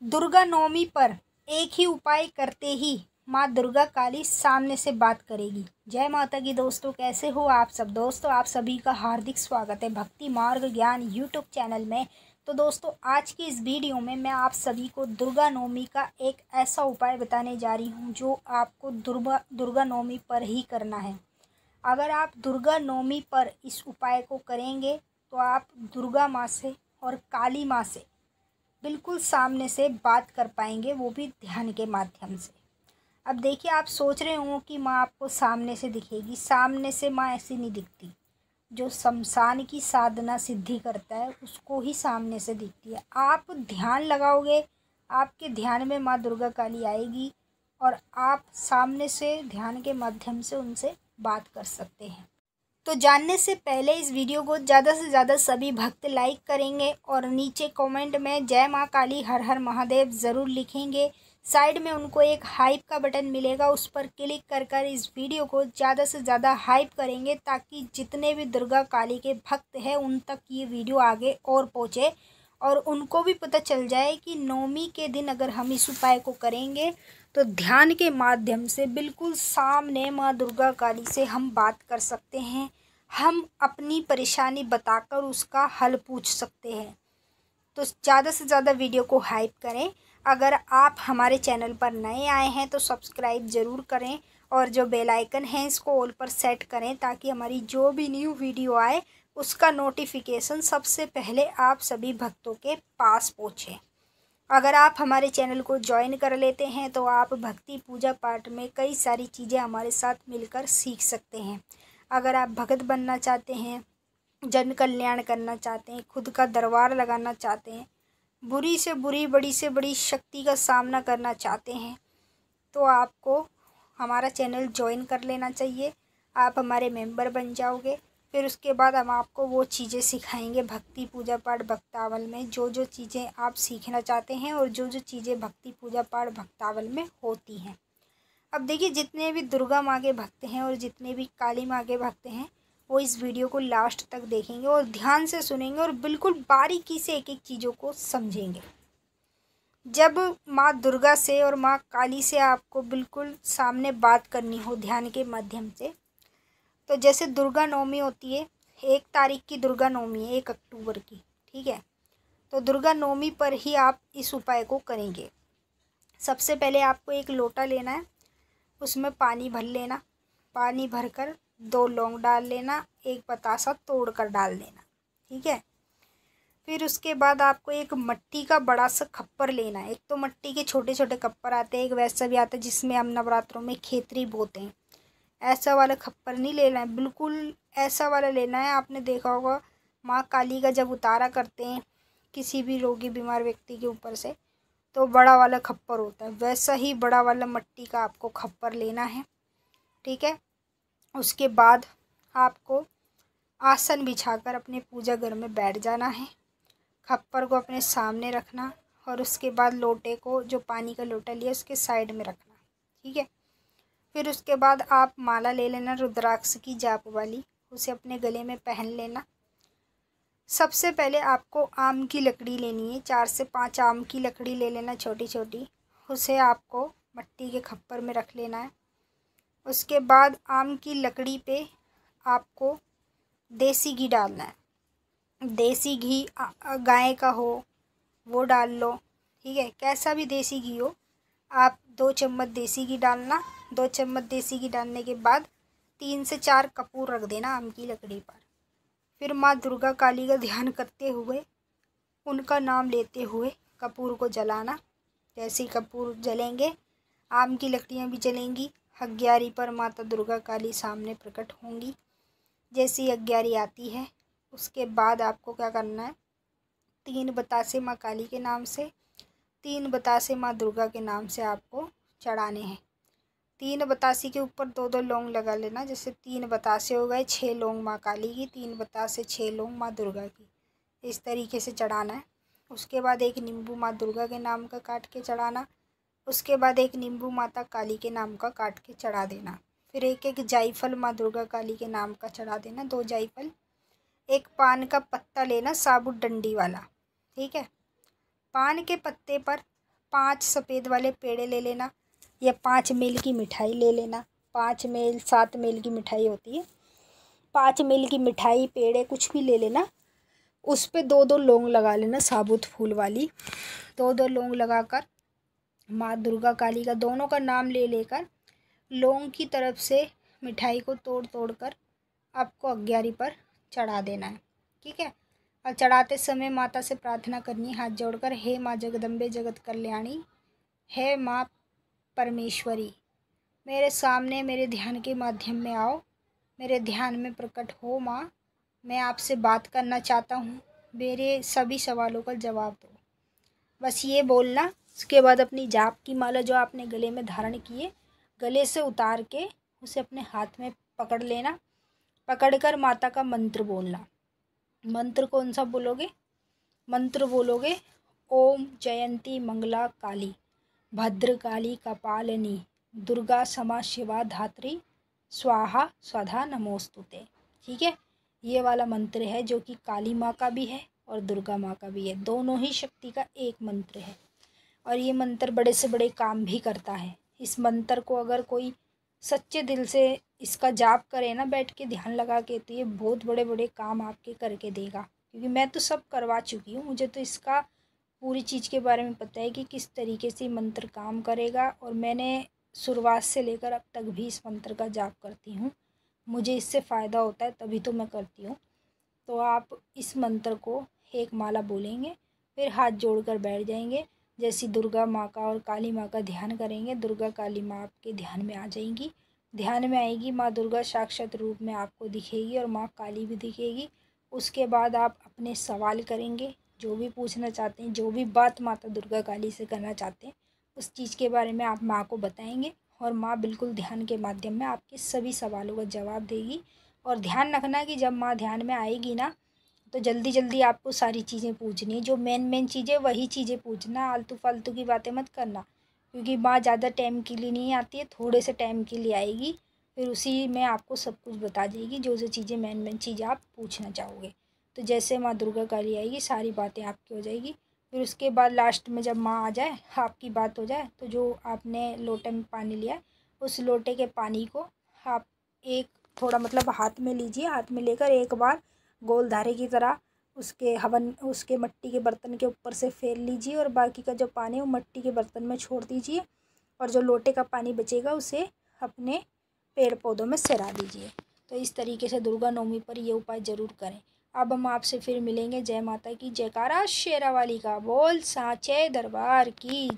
दुर्गा नवमी पर एक ही उपाय करते ही माँ दुर्गा काली सामने से बात करेगी। जय माता की दोस्तों, कैसे हो आप सब। दोस्तों, आप सभी का हार्दिक स्वागत है भक्ति मार्ग ज्ञान यूट्यूब चैनल में। तो दोस्तों, आज की इस वीडियो में मैं आप सभी को दुर्गा नवमी का एक ऐसा उपाय बताने जा रही हूँ जो आपको दुर्गा नवमी पर ही करना है। अगर आप दुर्गा नवमी पर इस उपाय को करेंगे तो आप दुर्गा माँ से और काली माँ से बिल्कुल सामने से बात कर पाएंगे, वो भी ध्यान के माध्यम से। अब देखिए, आप सोच रहे हो कि माँ आपको सामने से दिखेगी। सामने से माँ ऐसी नहीं दिखती। जो शमशान की साधना सिद्धि करता है उसको ही सामने से दिखती है। आप ध्यान लगाओगे, आपके ध्यान में माँ दुर्गा काली आएगी और आप सामने से ध्यान के माध्यम से उनसे बात कर सकते हैं। तो जानने से पहले इस वीडियो को ज़्यादा से ज़्यादा सभी भक्त लाइक करेंगे और नीचे कमेंट में जय माँ काली हर हर महादेव ज़रूर लिखेंगे। साइड में उनको एक हाइप का बटन मिलेगा, उस पर क्लिक कर कर इस वीडियो को ज़्यादा से ज़्यादा हाइप करेंगे ताकि जितने भी दुर्गा काली के भक्त हैं उन तक ये वीडियो आगे और पहुँचे और उनको भी पता चल जाए कि नवमी के दिन अगर हम इस उपाय को करेंगे तो ध्यान के माध्यम से बिल्कुल सामने माँ दुर्गा काली से हम बात कर सकते हैं। हम अपनी परेशानी बताकर उसका हल पूछ सकते हैं। तो ज़्यादा से ज़्यादा वीडियो को हाइप करें। अगर आप हमारे चैनल पर नए आए हैं तो सब्सक्राइब ज़रूर करें और जो बेल आइकन है इसको ऑल पर सेट करें ताकि हमारी जो भी न्यू वीडियो आए उसका नोटिफिकेशन सबसे पहले आप सभी भक्तों के पास पहुँचे। अगर आप हमारे चैनल को ज्वाइन कर लेते हैं तो आप भक्ति पूजा पाठ में कई सारी चीज़ें हमारे साथ मिलकर सीख सकते हैं। अगर आप भगत बनना चाहते हैं, जन कल्याण करना चाहते हैं, खुद का दरबार लगाना चाहते हैं, बुरी से बुरी बड़ी से बड़ी शक्ति का सामना करना चाहते हैं तो आपको हमारा चैनल ज्वाइन कर लेना चाहिए। आप हमारे मेंबर बन जाओगे। फिर उसके बाद हम आपको वो चीज़ें सिखाएंगे भक्ति पूजा पाठ भक्तावल में, जो जो चीज़ें आप सीखना चाहते हैं और जो जो चीज़ें भक्ति पूजा पाठ भक्तावल में होती हैं। अब देखिए, जितने भी दुर्गा माँ के भक्त हैं और जितने भी काली माँ के भक्त हैं वो इस वीडियो को लास्ट तक देखेंगे और ध्यान से सुनेंगे और बिल्कुल बारीकी से एक एक चीज़ों को समझेंगे। जब माँ दुर्गा से और माँ काली से आपको बिल्कुल सामने बात करनी हो ध्यान के माध्यम से, तो जैसे दुर्गा नवमी होती है, 1 तारीख की दुर्गा नवमी है, 1 अक्टूबर की, ठीक है। तो दुर्गा नवमी पर ही आप इस उपाय को करेंगे। सबसे पहले आपको एक लोटा लेना है, उसमें पानी भर लेना। पानी भरकर 2 लौंग डाल लेना, 1 बतासा तोड़ कर डाल देना, ठीक है। फिर उसके बाद आपको एक मट्टी का बड़ा सा खप्पर लेना है। एक तो मट्टी के छोटे छोटे खप्पर आते हैं, एक वैसा भी आता है जिसमें हम नवरात्रों में खेतरी बोते हैं। ऐसा वाला खप्पर नहीं लेना है, बिल्कुल ऐसा वाला लेना है। आपने देखा होगा माँ काली का जब उतारा करते हैं किसी भी रोगी बीमार व्यक्ति के ऊपर से तो बड़ा वाला खप्पर होता है, वैसा ही बड़ा वाला मट्टी का आपको खप्पर लेना है, ठीक है। उसके बाद आपको आसन बिछाकर अपने पूजा घर में बैठ जाना है। खप्पर को अपने सामने रखना और उसके बाद लोटे को, जो पानी का लोटा लिया, उसके साइड में रखना, ठीक है। फिर उसके बाद आप माला ले लेना रुद्राक्ष की जाप वाली, उसे अपने गले में पहन लेना। सबसे पहले आपको आम की लकड़ी लेनी है, 4 से 5 आम की लकड़ी ले लेना छोटी छोटी, उसे आपको मट्टी के खप्पर में रख लेना है। उसके बाद आम की लकड़ी पे आपको देसी घी डालना है। देसी घी गाय का हो वो डाल लो, ठीक है। कैसा भी देसी घी हो, आप 2 चम्मच देसी घी डालना। 2 चम्मच देसी घी डालने के बाद 3 से 4 कपूर रख देना आम की लकड़ी पर। फिर माँ दुर्गा काली का ध्यान करते हुए, उनका नाम लेते हुए कपूर को जलाना। जैसे ही कपूर जलेंगे आम की लकड़ियाँ भी जलेंगी। अग्यारी पर माता दुर्गा काली सामने प्रकट होंगी। जैसी अग्यारी आती है उसके बाद आपको क्या करना है, 3 बतासे माँ काली के नाम से, 3 बतासे माँ दुर्गा के नाम से आपको चढ़ाने हैं। 3 बतासे के ऊपर 2-2 लौंग लगा लेना। जैसे 3 बतासे हो गए, 6 लौंग माँ काली की, 3 बतासे 6 लौंग माँ दुर्गा की, इस तरीके से चढ़ाना है। उसके बाद एक नींबू माँ दुर्गा के नाम का काट के चढ़ाना। उसके बाद एक नींबू माता काली के नाम का काट के चढ़ा देना। फिर एक एक जायफल माँ दुर्गा काली के नाम का चढ़ा देना, 2 जायफल। एक पान का पत्ता लेना, साबुत डंडी वाला, ठीक है। पान के पत्ते पर 5 सफ़ेद वाले पेड़े ले लेना या 5 मील की मिठाई ले लेना। 5 मील 7 मील की मिठाई होती है। 5 मील की मिठाई पेड़े कुछ भी ले लेना। उस पे 2-2 लौंग लगा लेना, साबुत फूल वाली 2-2 लौंग लगाकर माँ दुर्गा काली का दोनों का नाम ले लेकर लौंग की तरफ से मिठाई को तोड़ तोड़ कर आपको अग्यारी पर चढ़ा देना है। ठीक है। और चढ़ाते समय माता से प्रार्थना करनी है हाथ जोड़कर, हे माँ जगदम्बे जगत कल्याणी, हे माँ परमेश्वरी, मेरे सामने मेरे ध्यान के माध्यम में आओ, मेरे ध्यान में प्रकट हो माँ, मैं आपसे बात करना चाहता हूँ, मेरे सभी सवालों का जवाब दो। बस ये बोलना। उसके बाद अपनी जाप की माला जो आपने गले में धारण की है, गले से उतार के उसे अपने हाथ में पकड़ लेना। पकड़कर माता का मंत्र बोलना। मंत्र कौन सा बोलोगे? मंत्र बोलोगे ओम जयंती मंगला काली भद्र काली कपालिनी दुर्गा समा शिवा धात्री स्वाहा स्वधा नमोस्तुते। ठीक है। ये वाला मंत्र है जो कि काली माँ का भी है और दुर्गा माँ का भी है। दोनों ही शक्ति का एक मंत्र है और ये मंत्र बड़े से बड़े काम भी करता है। इस मंत्र को अगर कोई सच्चे दिल से इसका जाप करे ना, बैठ के ध्यान लगा के, तो ये बहुत बड़े बड़े काम आपके करके देगा। क्योंकि मैं तो सब करवा चुकी हूँ, मुझे तो इसका पूरी चीज़ के बारे में पता है कि किस तरीके से मंत्र काम करेगा। और मैंने शुरुआत से लेकर अब तक भी इस मंत्र का जाप करती हूँ, मुझे इससे फ़ायदा होता है तभी तो मैं करती हूँ। तो आप इस मंत्र को एक माला बोलेंगे, फिर हाथ जोड़कर बैठ जाएंगे। जैसी दुर्गा माँ का और काली माँ का ध्यान करेंगे, दुर्गा काली माँ आपके ध्यान में आ जाएंगी। ध्यान में आएगी माँ दुर्गा साक्षात रूप में आपको दिखेगी और माँ काली भी दिखेगी। उसके बाद आप अपने सवाल करेंगे, जो भी पूछना चाहते हैं, जो भी बात माता दुर्गा काली से करना चाहते हैं, उस चीज़ के बारे में आप माँ को बताएंगे और माँ बिल्कुल ध्यान के माध्यम में आपके सभी सवालों का जवाब देगी। और ध्यान रखना कि जब माँ ध्यान में आएगी ना, तो जल्दी जल्दी आपको सारी चीज़ें पूछनी है। जो मेन चीज़ें वही चीज़ें पूछना, आलतू फालतू की बातें मत करना। क्योंकि माँ ज़्यादा टाइम के लिए नहीं आती है, थोड़े से टाइम के लिए आएगी, फिर उसी में आपको सब कुछ बता देगी, जो जो चीज़ें मेन चीज़ें आप पूछना चाहोगे। तो जैसे माँ दुर्गा काली आएगी सारी बातें आपकी हो जाएगी। फिर उसके बाद लास्ट में जब माँ आ जाए, आपकी बात हो जाए, तो जो आपने लोटे में पानी लिया है, उस लोटे के पानी को आप एक थोड़ा मतलब हाथ में लीजिए। हाथ में लेकर एक बार गोल धारे की तरह उसके मट्टी के बर्तन के ऊपर से फेर लीजिए और बाकी का जो पानी है वो मट्टी के बर्तन में छोड़ दीजिए और जो लोटे का पानी बचेगा उसे अपने पेड़ पौधों में सरा दीजिए। तो इस तरीके से दुर्गा नवमी पर ये उपाय ज़रूर करें। अब हम आपसे फिर मिलेंगे। जय माता की, जयकारा शेरा वाली का बोल, साचे दरबार की।